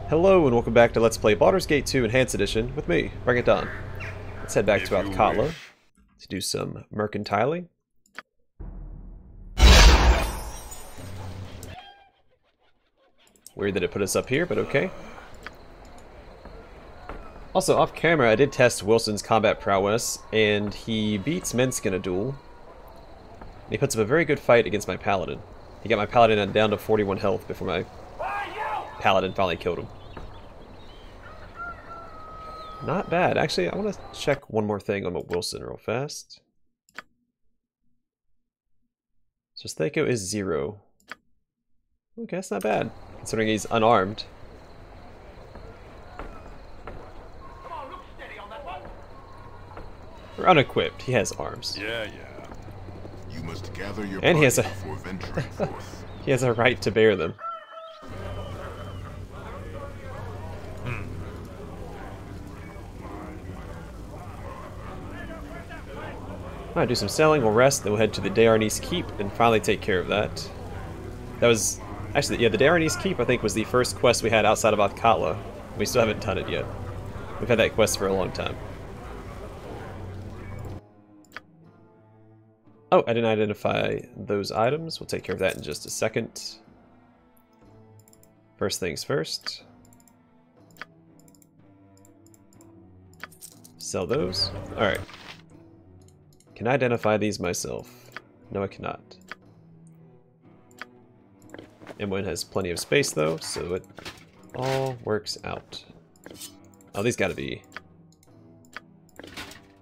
Hello and welcome back to Let's Play Baldur's Gate 2 Enhanced Edition with me, Bring It Down. Let's head back to Alcatla to do some mercantiling. Weird that it put us up here, but okay. Also, off camera, I did test Wilson's combat prowess, and he beats Minsk in a duel. And he puts up a very good fight against my paladin. He got my paladin down to 41 health before my paladin finally killed him. Not bad. Actually, I want to check one more thing on Wilson real fast. So Thako is 0. Okay, that's not bad, considering he's unarmed. Or unequipped. He has arms. Yeah. You must gather your and he has before venturing forth. He has a right to bear them. Alright, do some selling, we'll rest, then we'll head to the Irenicus Keep and finally take care of that. That was... actually, yeah, the Irenicus Keep, I think, was the first quest we had outside of Alcatla. We still haven't done it yet. We've had that quest for a long time. Oh, I didn't identify those items. We'll take care of that in just a second. First things first. Sell those. Alright. Can I identify these myself? No, I cannot. M1 has plenty of space though, so it all works out. Oh, these gotta be...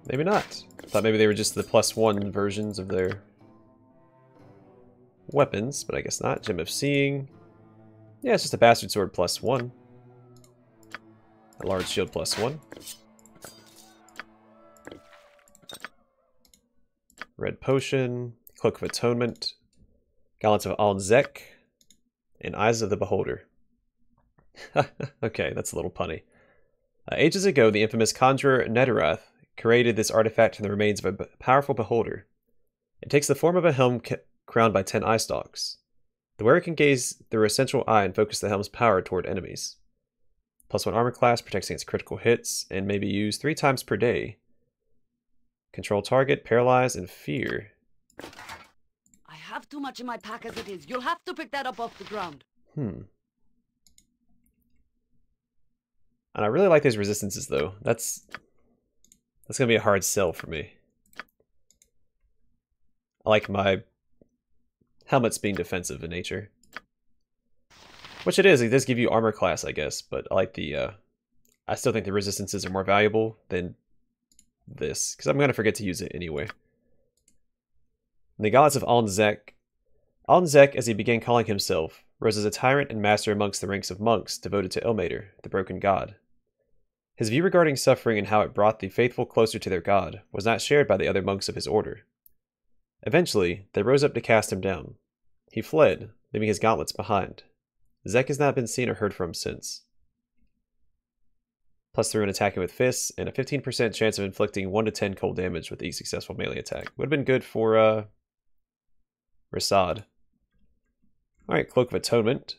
maybe not. I thought maybe they were just the +1 versions of their weapons, but I guess not. Gem of Seeing. Yeah, it's just a bastard sword +1. A large shield +1. Red Potion, Cloak of Atonement, Gauntlets of Aln, and Eyes of the Beholder. Okay, that's a little punny. Ages ago, the infamous conjurer Neterath created this artifact from the remains of a powerful beholder. It takes the form of a helm crowned by 10 eye stalks. The wearer can gaze through a central eye and focus the helm's power toward enemies. +1 armor class, protects against critical hits, and may be used 3 times per day. Control target, paralyze, and fear. I have too much in my pack as it is. You'll have to pick that up off the ground. And I really like these resistances, though. That's gonna be a hard sell for me. I like my helmets being defensive in nature. Which it is. It does give you armor class, I guess, but I like the... I still think the resistances are more valuable than this, because I'm going to forget to use it anyway. And the Gauntlets of Aln, as he began calling himself, rose as a tyrant and master amongst the ranks of monks devoted to Ilmater, the broken god. His view regarding suffering and how it brought the faithful closer to their god was not shared by the other monks of his order. Eventually, they rose up to cast him down. He fled, leaving his gauntlets behind. Zek has not been seen or heard from since. +3 when attacking with fists, and a 15% chance of inflicting 1 to 10 cold damage with each successful melee attack. Would have been good for, Rasad. Alright, Cloak of Atonement.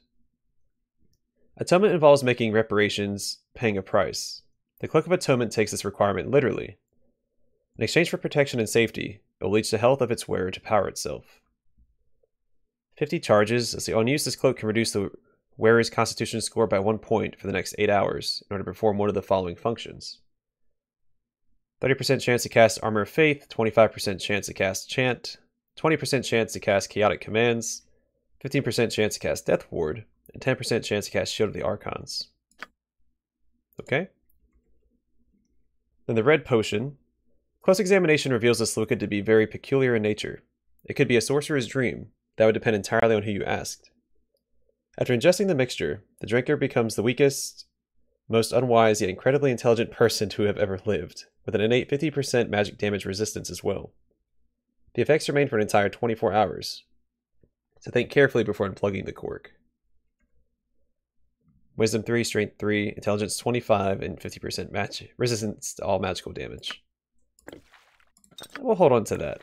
Atonement involves making reparations, paying a price. The Cloak of Atonement takes this requirement literally. In exchange for protection and safety, it will leech the health of its wearer to power itself. 50 charges. Let's see, on use, this cloak can reduce the wearer's constitution score by 1 point for the next 8 hours in order to perform one of the following functions. 30% chance to cast Armor of Faith, 25% chance to cast Chant, 20% chance to cast Chaotic Commands, 15% chance to cast Death Ward, and 10% chance to cast Shield of the Archons. Okay. Then the Red Potion. Close examination reveals this liquid to be very peculiar in nature. It could be a sorcerer's dream. That would depend entirely on who you asked. After ingesting the mixture, the drinker becomes the weakest, most unwise yet incredibly intelligent person to have ever lived, with an innate 50% magic damage resistance as well. The effects remain for an entire 24 hours, so think carefully before unplugging the cork. Wisdom 3, Strength 3, Intelligence 25, and 50% resistance to all magical damage. We'll hold on to that.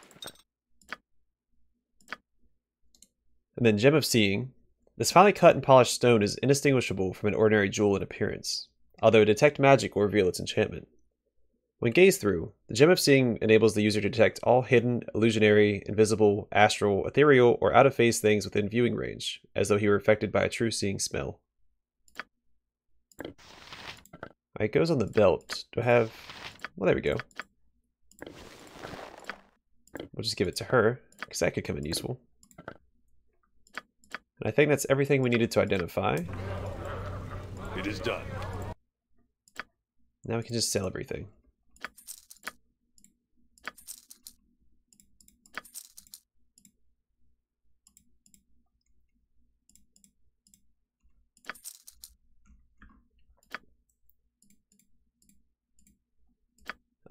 And then Gem of Seeing. This finely cut and polished stone is indistinguishable from an ordinary jewel in appearance, although detect magic will reveal its enchantment. When gazed through, the Gem of Seeing enables the user to detect all hidden, illusionary, invisible, astral, ethereal, or out-of-phase things within viewing range, as though he were affected by a true seeing smell. Alright, it goes on the belt. Do I have... Well, there we go. We'll just give it to her, because that could come in useful. And I think that's everything we needed to identify. It is done. Now we can just sell everything.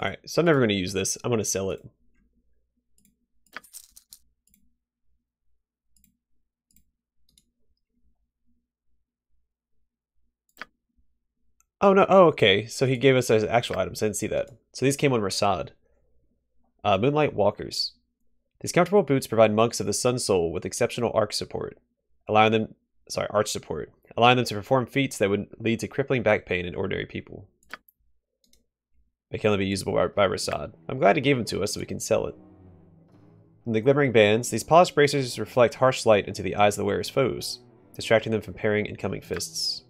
Alright, so I'm never going to use this. I'm going to sell it. Oh, no. Oh, okay. So he gave us as actual items. I didn't see that. So these came on Rasad. Moonlight Walkers. These comfortable boots provide monks of the Sun Soul with exceptional arch support, allowing them to perform feats that would lead to crippling back pain in ordinary people. They can only be usable by Rasad. I'm glad he gave them to us so we can sell it. In the glimmering bands, these polished bracers reflect harsh light into the eyes of the wearer's foes, distracting them from parrying incoming fists.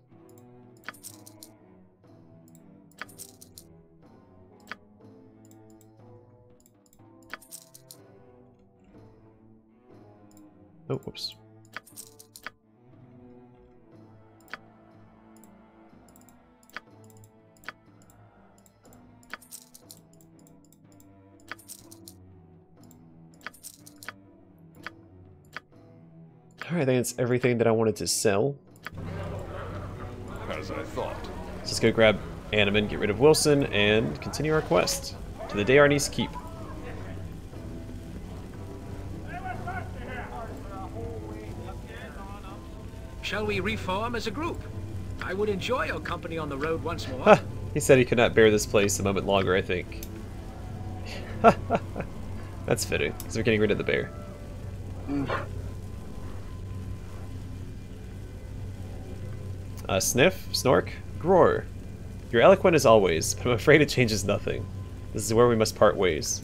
Oh, whoops. Alright, I think it's everything that I wanted to sell. As I thought. Let's just go grab Animan, get rid of Wilson, and continue our quest to the Irenicus Keep. Shall we reform as a group? I would enjoy your company on the road once more. Ha! He said he could not bear this place a moment longer, I think. That's fitting, because we're getting rid of the bear. Sniff, Snork, Groar. You're eloquent as always, but I'm afraid it changes nothing. This is where we must part ways.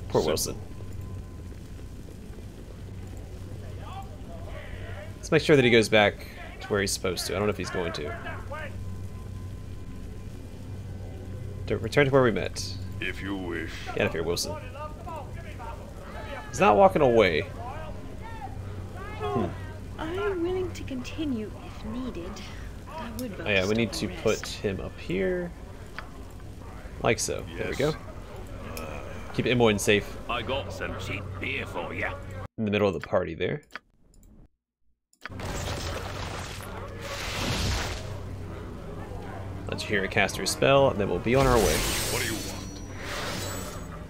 Poor Wilson. Let's make sure that he goes back to where he's supposed to. I don't know if he's going to. Return to where we met. If you wish. Get out of here, Wilson. He's not walking away. I'm willing to continue if needed. I would Oh yeah, we need to rest. put him up here. Like so. There we go. Keep Imoen safe I got some cheap beer for you. in the middle of the party there. Let Jahira cast her spell, and then we'll be on our way. What do you want?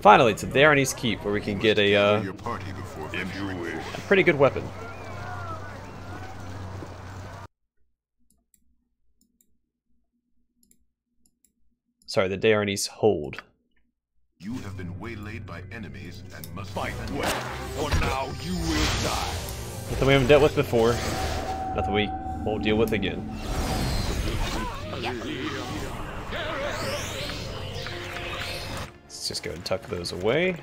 Finally, to the Irenicus Keep, where we can get Your party before if you wish. a pretty good weapon. Sorry, the Irenicus Hold. You have been waylaid by enemies and must Fight well, or now you will die. Nothing we haven't dealt with before. Nothing we won't deal with again. Let's just go and tuck those away.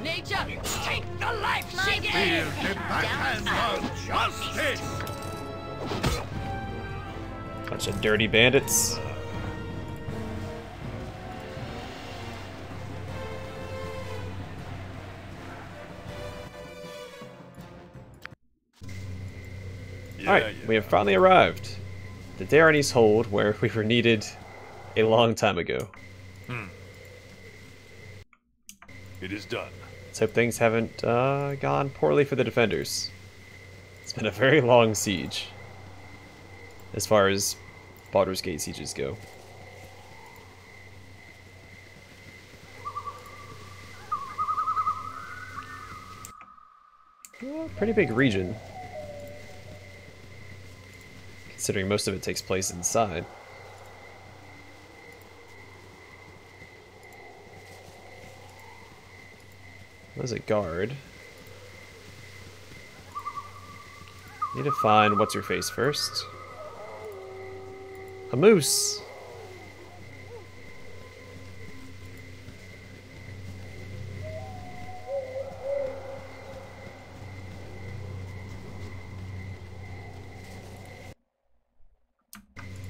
Nature, take the life she gave! Feel the backhand of justice. Bunch of dirty bandits. Alright, we have finally arrived. The Irenicus Hold, where we were needed a long time ago. It is done. Let's hope things haven't gone poorly for the defenders. It's been a very long siege, as far as Baldur's Gate sieges go. Well, pretty big region, considering most of it takes place inside. There's a guard. Need to find what's-her-face first. A moose!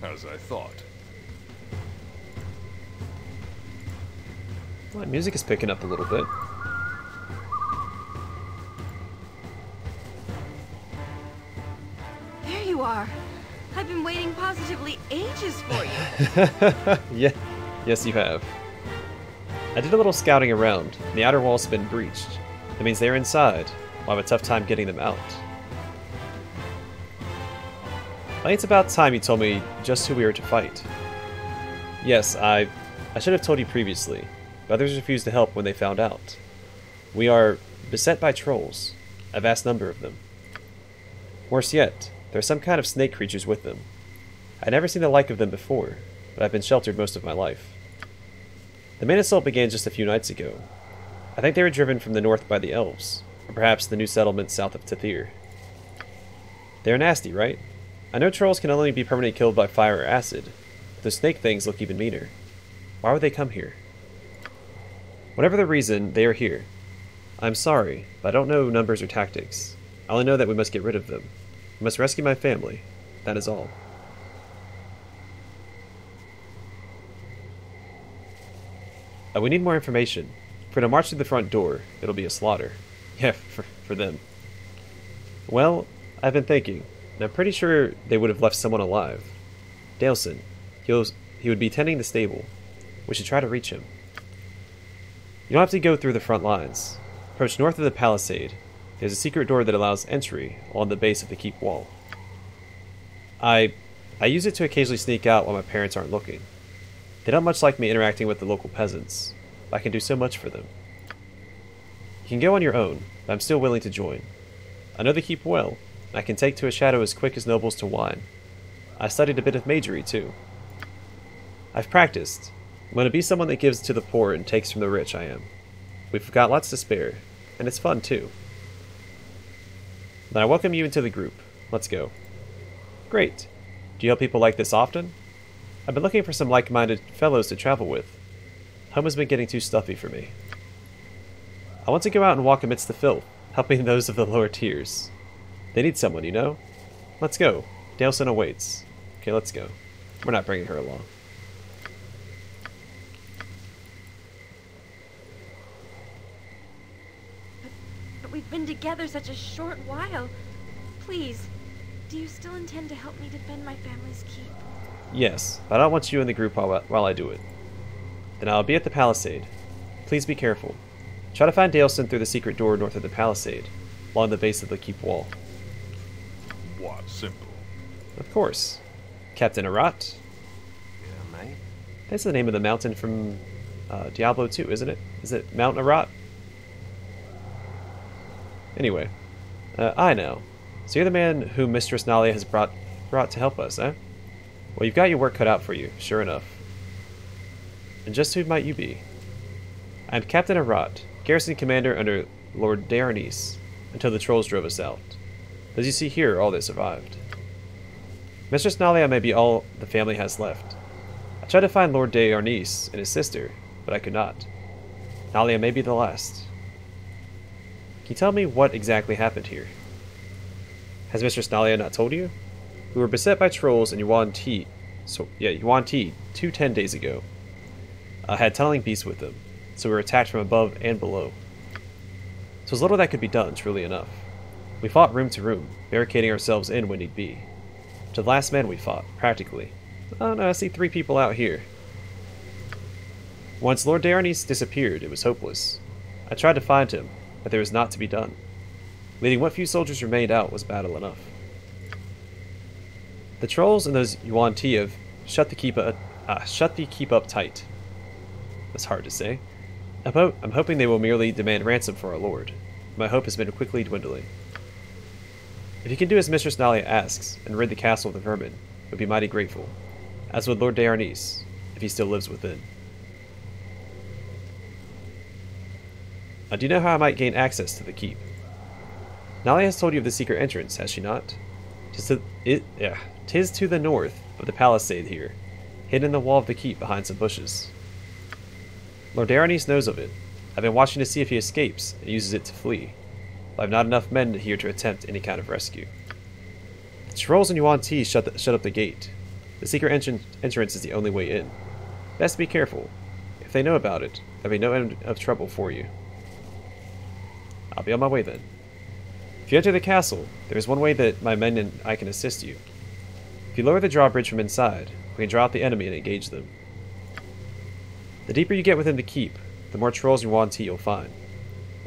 As I thought. Well, music is picking up a little bit. There you are. I've been waiting positively ages for you. Yeah, yes you have. I did a little scouting around, and the outer walls have been breached. That means they're inside. I'll have a tough time getting them out. I think it's about time you told me just who we were to fight. Yes, I should have told you previously, but others refused to help when they found out. We are beset by trolls, a vast number of them. Worse yet, there are some kind of snake creatures with them. I'd never seen the like of them before, but I've been sheltered most of my life. The main assault began just a few nights ago. I think they were driven from the north by the elves, or perhaps the new settlement south of Tathir. They're nasty, right? I know trolls can only be permanently killed by fire or acid, but the snake things look even meaner. Why would they come here? Whatever the reason, they are here. I'm sorry, but I don't know numbers or tactics. I only know that we must get rid of them. We must rescue my family. That is all. We need more information. If we're to march through the front door, it'll be a slaughter. Yeah, for them. Well, I've been thinking, and I'm pretty sure they would have left someone alive. Daleson. He would be tending the stable. We should try to reach him. You don't have to go through the front lines. Approach north of the palisade. There's a secret door that allows entry along the base of the keep wall. I use it to occasionally sneak out while my parents aren't looking. They don't much like me interacting with the local peasants, but I can do so much for them. You can go on your own, but I'm still willing to join. I know the keep well, and I can take to a shadow as quick as nobles to wine. I studied a bit of magery, too. I've practiced. I'm going to be someone that gives to the poor and takes from the rich, I am. We've got lots to spare, and it's fun, too. Then I welcome you into the group. Let's go. Great. Do you help people like this often? I've been looking for some like-minded fellows to travel with. Home has been getting too stuffy for me. I want to go out and walk amidst the filth, helping those of the lower tiers. They need someone, you know? Let's go. Daleson awaits. Okay, let's go. We're not bringing her along. But we've been together such a short while. Please, do you still intend to help me defend my family's keep? Yes, but I don't want you in the group while I do it. Then I'll be at the palisade. Please be careful. Try to find Daleson through the secret door north of the palisade, along the base of the keep wall. What simple? Of course. Captain Arat. Yeah, mate. That's the name of the mountain from Diablo 2, isn't it? Is it Mount Arat? Anyway, I know. So you're the man whom Mistress Nalia has brought to help us, eh? Well, you've got your work cut out for you, sure enough. And just who might you be? I'm Captain Arat, garrison commander under Lord Irenicus, until the trolls drove us out. As you see here, all that survived. Mistress Nalia may be all the family has left. I tried to find Lord Irenicus and his sister, but I could not. Nalia may be the last. Can you tell me what exactly happened here? Has Mistress Nalia not told you? We were beset by trolls in yuan-ti, yuan-ti 10 days ago. Had tunneling beasts with them, so we were attacked from above and below. So as little that could be done, truly enough. We fought room to room, barricading ourselves in when need be. To the last man we fought, practically. Oh no, I see 3 people out here. Once Lord Irenicus disappeared, it was hopeless. I tried to find him, but there was naught to be done. Leading what few soldiers remained out was battle enough. The trolls and those yuan-ti have shut the keep up tight. That's hard to say. I'm hoping they will merely demand ransom for our lord. My hope has been quickly dwindling. If you can do as Mistress Nalia asks, and rid the castle of the vermin, I would be mighty grateful. As would Lord Irenicus, if he still lives within. Do you know how I might gain access to the keep? Nalia has told you of the secret entrance, has she not? 'Tis to the north of the palisade here, hidden in the wall of the keep behind some bushes. Lord Irenicus knows of it. I've been watching to see if he escapes and uses it to flee, but I've not enough men here to attempt any kind of rescue. The trolls and yuan-ti shut up the gate. The secret entrance is the only way in. Best be careful. If they know about it, there'll be no end of trouble for you. I'll be on my way then. If you enter the castle, there is one way that my men and I can assist you. If you lower the drawbridge from inside, we can draw out the enemy and engage them. The deeper you get within the keep, the more trolls and yuan-ti you'll find.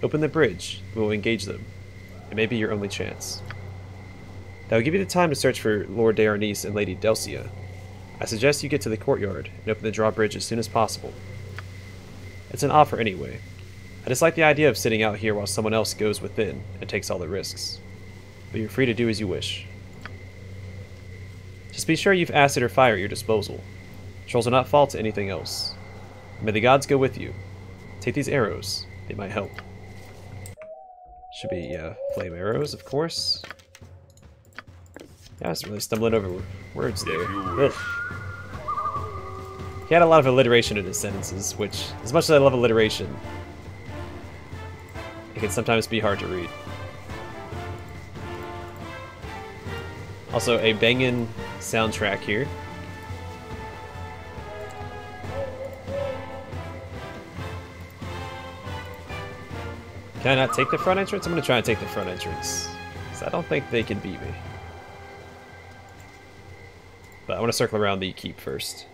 Open the bridge, we will engage them. It may be your only chance. That will give you the time to search for Lord Irenicus and Lady Delcia. I suggest you get to the courtyard and open the drawbridge as soon as possible. It's an offer anyway. I just like the idea of sitting out here while someone else goes within and takes all the risks. But you're free to do as you wish. Just be sure you've acid or fire at your disposal. Trolls will not fall to anything else. May the gods go with you. Take these arrows. They might help. Should be flame arrows, of course. Yeah, I was really stumbling over words there. Ugh. He had a lot of alliteration in his sentences, which, as much as I love alliteration, it can sometimes be hard to read. Also, a bangin' soundtrack here. Can I not take the front entrance? I'm going to try and take the front entrance, because I don't think they can beat me. But I want to circle around the keep first.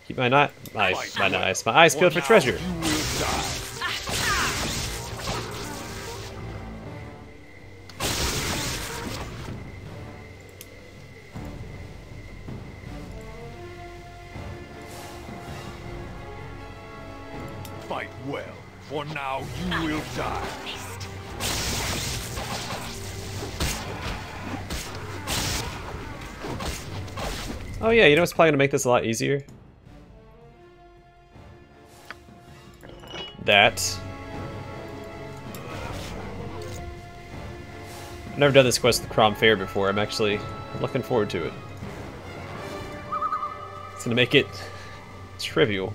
Keep my eyes peeled for treasure. Fight well, for now you will die. Oh yeah, you know what's probably going to make this a lot easier? That. I've never done this quest with Crom Fair before. I'm actually looking forward to it. It's going to make it trivial.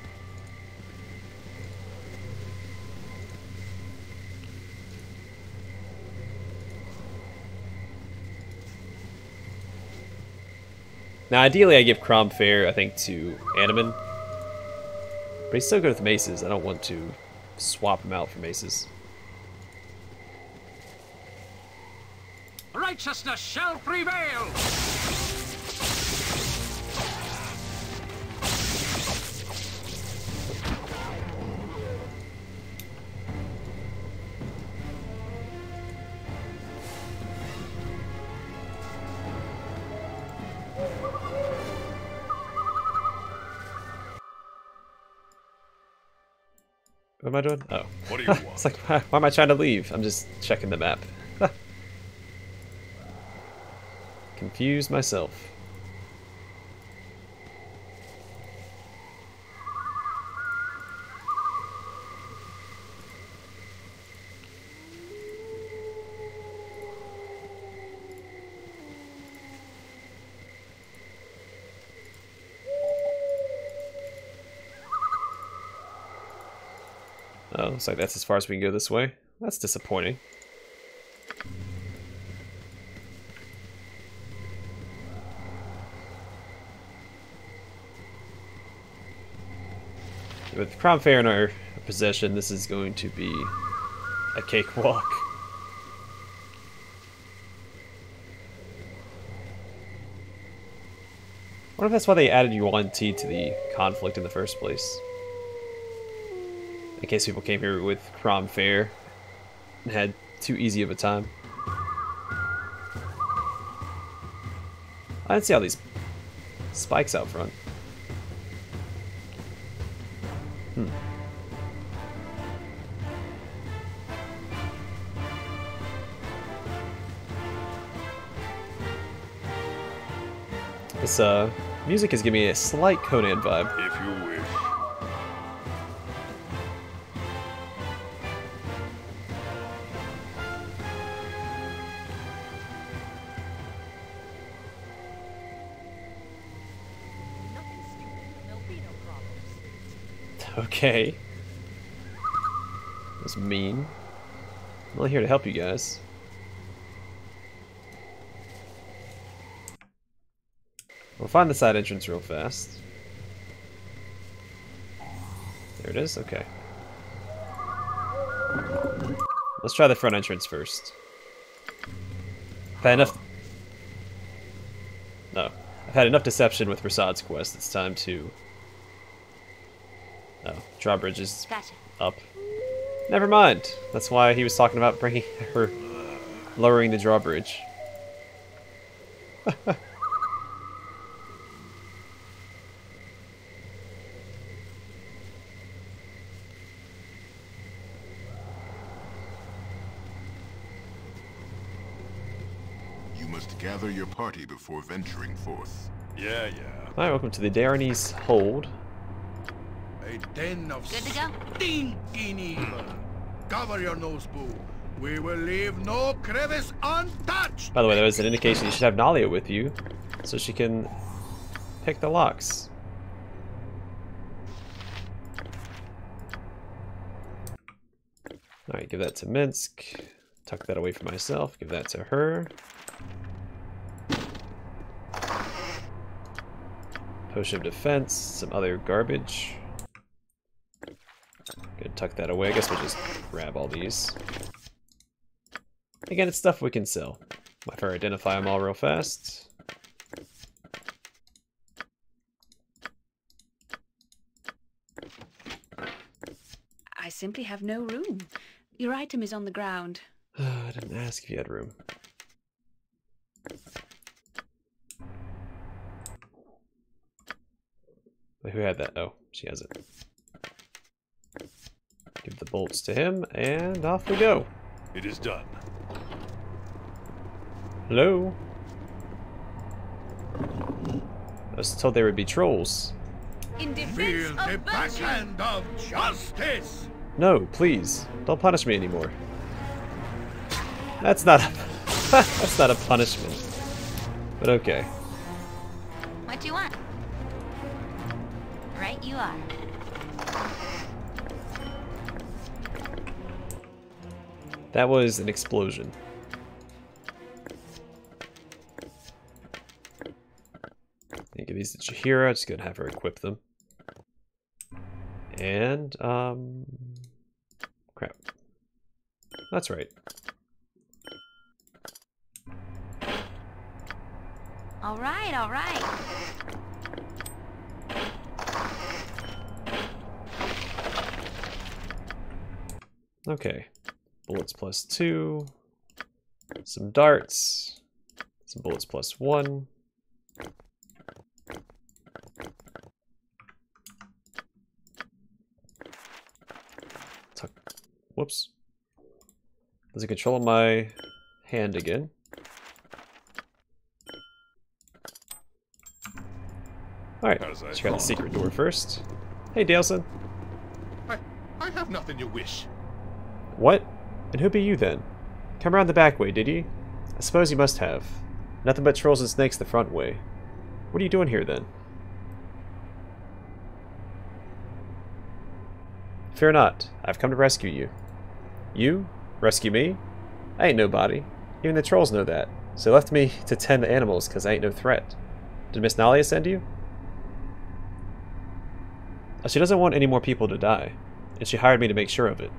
Now, ideally, I give Crom Fair, I think, to Animan. But he's so good with maces, I don't want to swap him out for maces. Righteousness shall prevail! What am I doing? Oh. What do you want? It's like, why am I trying to leave? I'm just checking the map. Confused myself. Oh, looks like that's as far as we can go this way. That's disappointing. With Crom Fair in our possession, this is going to be a cakewalk. I wonder if that's why they added yuan-ti to the conflict in the first place. In case people came here with Crom Fair and had too easy of a time. I didn't see all these spikes out front. This music is giving me a slight Conan vibe. If you wish. Okay. That's mean. I'm only here to help you guys. We'll find the side entrance real fast. There it is, okay. Let's try the front entrance first. I've had enough... No. I've had enough deception with Rasad's quest. It's time to... Oh, drawbridge is up. Never mind. That's why he was talking about bringing her... lowering the drawbridge. Gather your party before venturing forth. Yeah. Alright, welcome to the Darrenese Hold. A den of Good to go? stinking evil. Cover your nose, boo. We will leave no crevice untouched. By the way, that was an indication you should have Nalia with you, so she can pick the locks. Alright, give that to Minsk. Tuck that away from myself. Give that to her. Potion of defense, some other garbage. Gonna tuck that away. I guess we'll just grab all these. Again, it's stuff we can sell. If I identify them all real fast. I simply have no room. Your item is on the ground. I didn't ask if you had room. Wait, who had that? Oh, she has it. Give the bolts to him, and off we go. It is done. Hello? I was told there would be trolls. In Feel defense the of virtue. backhand of justice. No, please. Don't punish me anymore. That's not a... that's not a punishment. But okay. What do you want? Right you are. That was an explosion. Give these to Chihira, just gonna have her equip them. And, crap. That's right. All right. Okay. Bullets +2. Some darts. Some bullets +1. Whoops. Does it control my hand again? Alright, let's try the secret door first. Hey, Daleson. I have nothing you wish. What? And who be you then? Come around the back way, did you? I suppose you must have. Nothing but trolls and snakes the front way. What are you doing here then? Fear not, I've come to rescue you. You? Rescue me? I ain't nobody. Even the trolls know that. So they left me to tend the animals because I ain't no threat. Did Miss Nalia send you? She doesn't want any more people to die, and she hired me to make sure of it.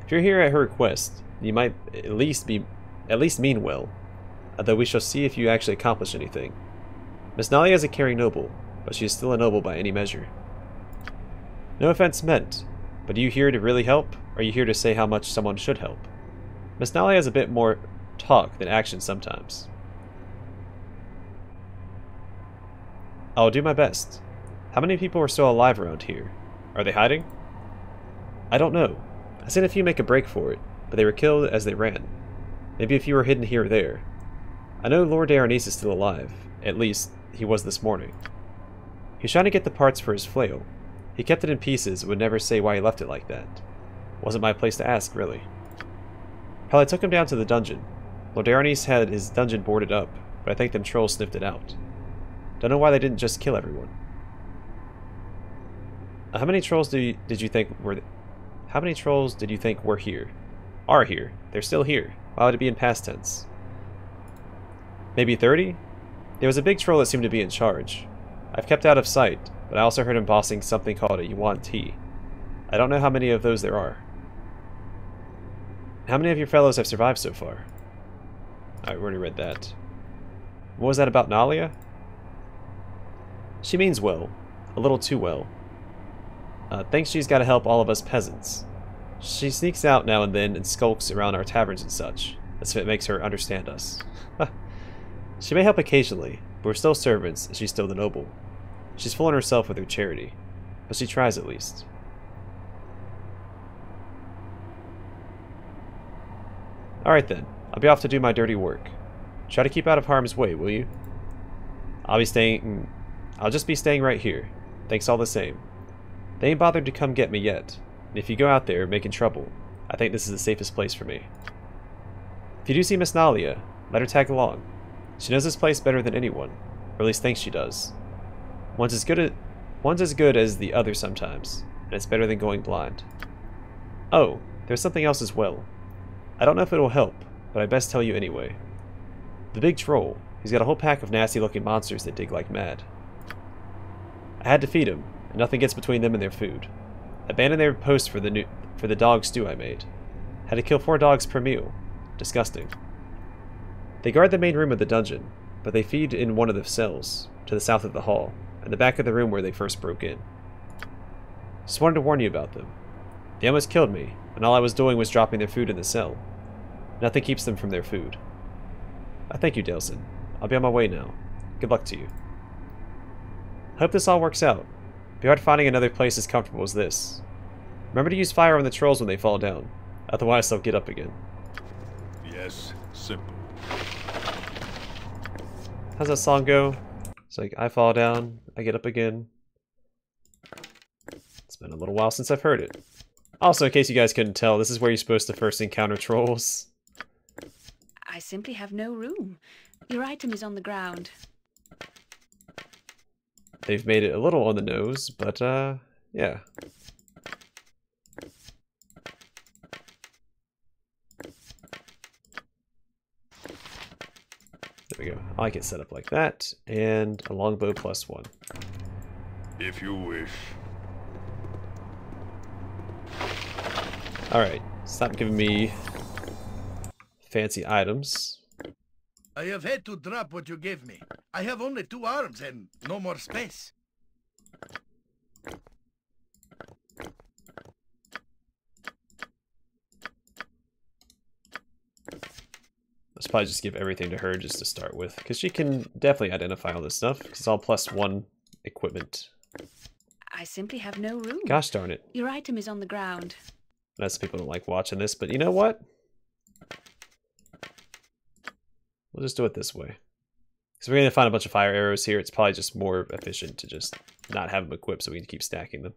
If you're here at her request, you might at least mean well, although we shall see if you actually accomplish anything. Miss Nalia is a caring noble, but she is still a noble by any measure. No offense meant, but are you here to really help, or are you here to say how much someone should help? Miss Nalia has a bit more talk than action sometimes. I'll do my best. How many people are still alive around here? Are they hiding? I don't know. I seen a few make a break for it, but they were killed as they ran. Maybe a few were hidden here or there. I know Lord Irenicus is still alive. At least, he was this morning. He's trying to get the parts for his flail. He kept it in pieces and would never say why he left it like that. Wasn't my place to ask, really. Probably took him down to the dungeon. Lord Irenicus had his dungeon boarded up, but I think them trolls sniffed it out. Don't know why they didn't just kill everyone. How many trolls did you think were... How many trolls did you think were here? Are here. They're still here. Why would it be in past tense? Maybe 30? There was a big troll that seemed to be in charge. I've kept out of sight, but I also heard him bossing something called a yuan-ti. I don't know how many of those there are. How many of your fellows have survived so far? I already read that. What was that about Nalia? She means well. A little too well. Thinks she's got to help all of us peasants. She sneaks out now and then and skulks around our taverns and such. That's what makes her understand us. She may help occasionally, but we're still servants and she's still the noble. She's fooling herself with her charity, but she tries at least. Alright then, I'll be off to do my dirty work. Try to keep out of harm's way, will you? I'll just be staying right here. Thanks all the same. They ain't bothered to come get me yet, and if you go out there making trouble, I think this is the safest place for me. If you do see Miss Nalia, let her tag along. She knows this place better than anyone, or at least thinks she does. One's as good as the other sometimes, and it's better than going blind. Oh, there's something else as well. I don't know if it'll help, but I best tell you anyway. The big troll, he's got a whole pack of nasty-looking monsters that dig like mad. I had to feed them, and nothing gets between them and their food. Abandoned their post for the dog stew I made. Had to kill 4 dogs per meal. Disgusting. They guard the main room of the dungeon, but they feed in one of the cells, to the south of the hall, and the back of the room where they first broke in. Just wanted to warn you about them. They almost killed me, and all I was doing was dropping their food in the cell. Nothing keeps them from their food. Thank you, Delson. I'll be on my way now. Good luck to you. Hope this all works out. Be hard finding another place as comfortable as this. Remember to use fire on the trolls when they fall down. Otherwise they'll get up again. Yes, simple. How's that song go? It's like, I fall down, I get up again. It's been a little while since I've heard it. Also, in case you guys couldn't tell, this is where you're supposed to first encounter trolls. I simply have no room. Your item is on the ground. They've made it a little on the nose, but, yeah. There we go. I like it set up like that, and a longbow +1. If you wish. Alright, stop giving me fancy items. I have had to drop what you gave me. I have only 2 arms and no more space. Let's probably just give everything to her just to start with, because she can definitely identify all this stuff, because it's all +1 equipment. I simply have no room. Gosh darn it. Your item is on the ground. Most people don't like watching this, but you know what? We'll just do it this way. Because we're going to find a bunch of fire arrows here. It's probably just more efficient to just not have them equipped so we can keep stacking them.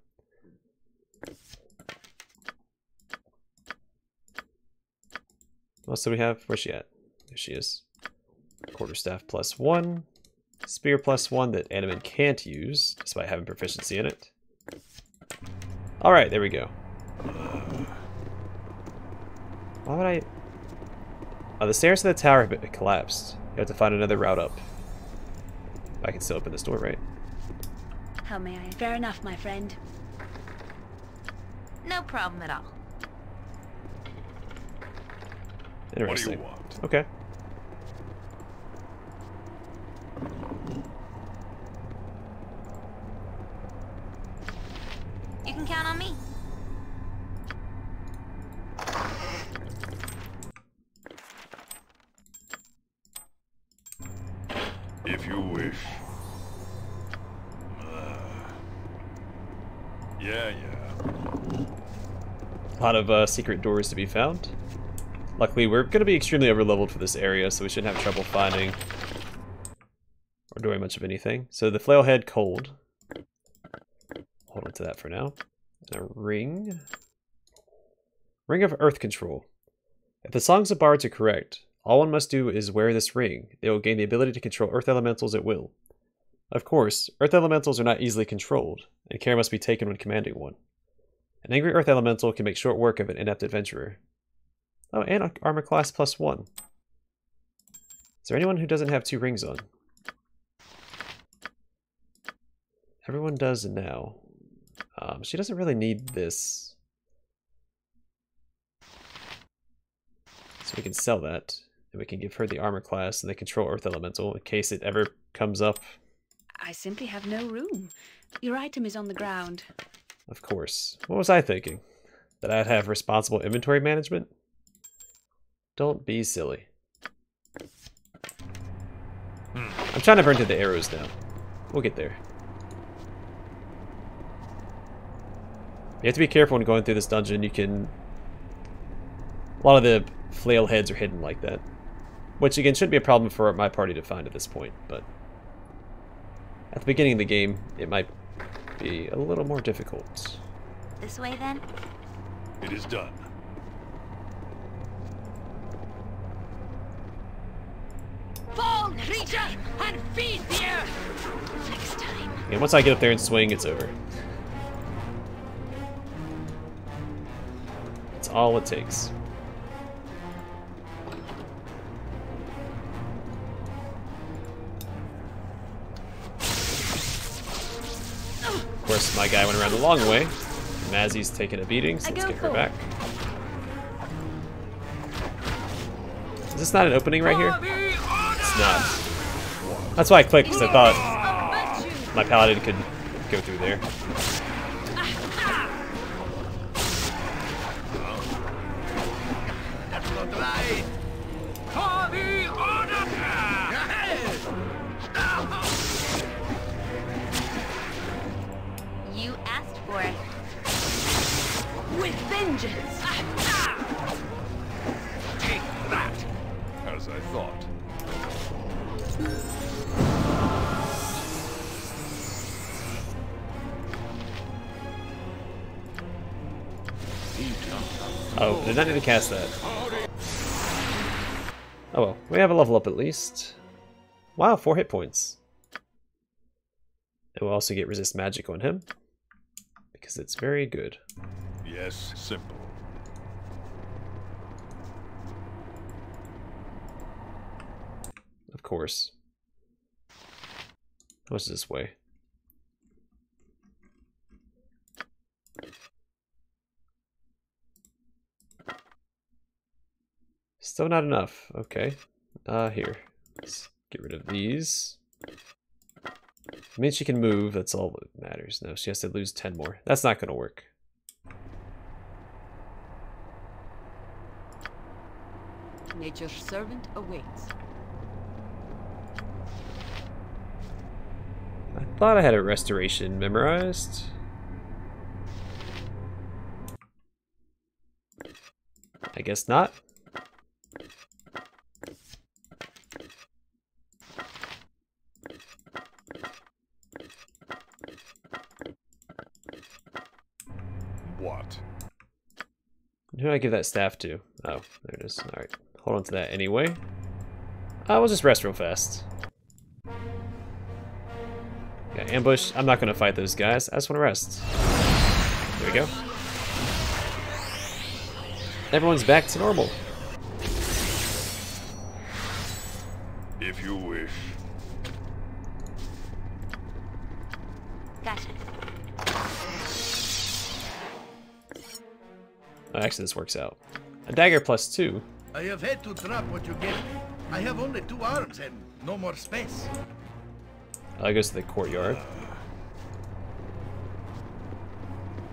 What else do we have? Where's she at? There she is. Quarterstaff +1. Spear +1 that Animan can't use, despite having proficiency in it. Alright, there we go. Why would I... Oh, the stairs to the tower have collapsed. You have to find another route up. I can still open this door, right? How may I? Fair enough, my friend. No problem at all. Interesting. What do you want? Okay. You can count on me. If you wish. Yeah. A lot of secret doors to be found. Luckily, we're going to be extremely overleveled for this area, so we shouldn't have trouble finding or doing much of anything. So the flailhead cold. Hold on to that for now. And a ring. Ring of Earth Control. If the songs of bards are correct, all one must do is wear this ring. They will gain the ability to control earth elementals at will. Of course, Earth Elementals are not easily controlled, and care must be taken when commanding one. An angry Earth Elemental can make short work of an inept adventurer. Oh, and armor class +1. Is there anyone who doesn't have 2 rings on? Everyone does now. She doesn't really need this. So we can sell that, and we can give her the armor class and the control Earth Elemental in case it ever comes up. I simply have no room. Your item is on the ground. Of course. What was I thinking? That I'd have responsible inventory management? Don't be silly. I'm trying to burn through the arrows now. We'll get there. You have to be careful when going through this dungeon. You can... A lot of the flail heads are hidden like that. Which, again, shouldn't be a problem for my party to find at this point, but... At the beginning of the game, it might be a little more difficult. This way, then? It is done. Fall, creature, and feed the earth! Next time. And once I get up there and swing, it's over. That's all it takes. Of course, my guy went around the long way. Mazzy's taking a beating, so let's get her back. Is this not an opening right here? It's not. That's why I clicked, because I thought my paladin could go through there. That's not right. For the honor! You asked for it. With vengeance! Take that! As I thought. Oh, did not need to cast that. Oh well, we have a level up at least. Wow, 4 hit points. And we'll also get resist magic on him, because it's very good. Yes, simple. Of course. How much does this weigh? Still not enough. Okay. Here. Let's get rid of these. It means she can move. That's all that matters. No, she has to lose 10 more. That's not going to work. Nature's servant awaits. I thought I had a restoration memorized. I guess not. What? Who do I give that staff to? Oh, there it is. Alright. Hold on to that anyway. We'll just rest real fast. Yeah, ambush. I'm not going to fight those guys. I just want to rest. There we go. Everyone's back to normal. If you wish. Gotcha. Oh, actually, this works out. A dagger +2. I have had to drop what you gave me. I have only 2 arms and no more space. That goes to the courtyard.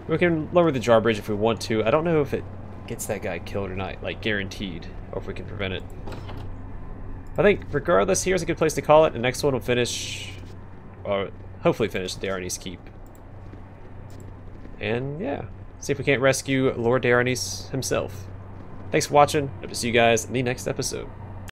We can lower the drawbridge if we want to. I don't know if it gets that guy killed or not, like guaranteed, or if we can prevent it. I think regardless, here's a good place to call it. The next one will finish, or hopefully finish, the Irenicus Keep. And yeah, see if we can't rescue Lord Irenicus himself. Thanks for watching. Hope to see you guys in the next episode.